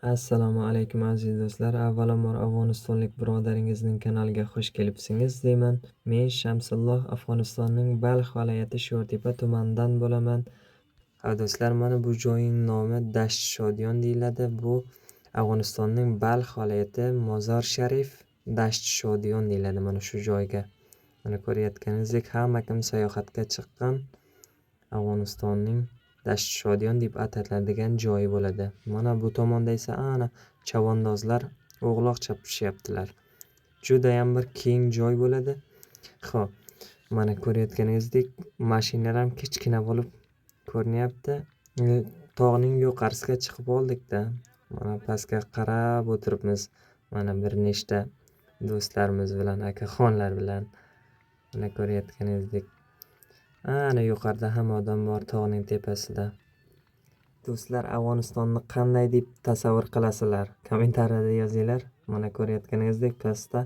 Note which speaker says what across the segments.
Speaker 1: Assalomu alaykum aziz do'stlar. Avvalambor Afg'onistonlik birodaringizning kanaliga xush kelibsiniz deyman. Men Shamsulloh Afg'onistonning Balx viloyati Sho'rtepa tumanidan bo'laman. Do'stlar, mana bu joyning nomi Dasht Shodiyon deyiladi. Bu Afg'onistonning Balx viloyati Mozor Sharif Dasht Shodiyon deyiladi mana shu joyga. Mana ko'rayotganingizdek hamma kim sayohatga chiqqan Afg'onistonning Dasht Shodiyon deb ataladigan joyi bo'ladi. Mana bu tomonda esa ana chavandozlar o'g'loq chapishyaptilar. Juda ham bir keng joy bo'ladi. Xo'p, mana ko'rayotganingizdek mashinalar ham kichkina bo'lib ko'rinyapti. Tog'ning yuqorisiga chiqib oldik-da. Mana pastga qarab o'tiribmiz. Mana bir nechta do'stlarimiz bilan, akaxonlar bilan. Mana ko'rayotganingizdek ana yuqorida hamma odam bor tog'ning tepasida. Do'stlar, Afg'onistonni qanday deb tasavvur qilasizlar? Kommentariyada yozinglar. Mana ko'rayotganingizdek pastda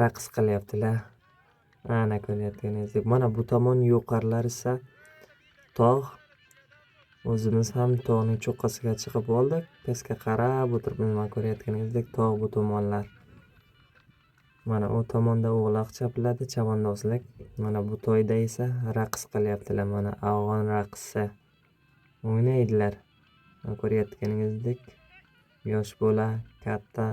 Speaker 1: raqs qilyaptilar. Ana ko'rayotganingizdek mana bu tomon yuqorilari esa tog'. O'zimiz ham tog'ning cho'qqisiga chiqib oldik. Pastga qarab o'tiribmiz. Mana ko'rayotganingizdek tog' bu tomonlar. Mana u tomonda o'g'loq chapiladi, chavandozlik. Mana bu to'yda esa raqs qilyaptilar. Mana afg'on raqsi o'ynaydilar. Ko'rayotganingizdek yosh bola, katta.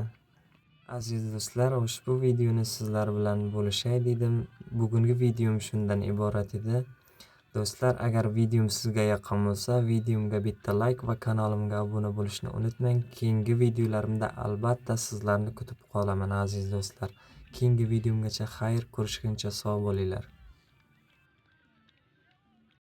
Speaker 1: Aziz do'stlar, ushbu videoni sizlar bilan bo'lishay dedim. Bugungi videom shundan iborat edi. Do'stlar, agar videom sizga yoqqan bo'lsa, videomga bitta like va kanalimga obuna bo'lishni unutmang. Keyingi videolarimda albatta sizlarni kutib qolaman aziz do'stlar. Keyingi videomgacha xayr, ko'rishguncha sog' bo'linglar.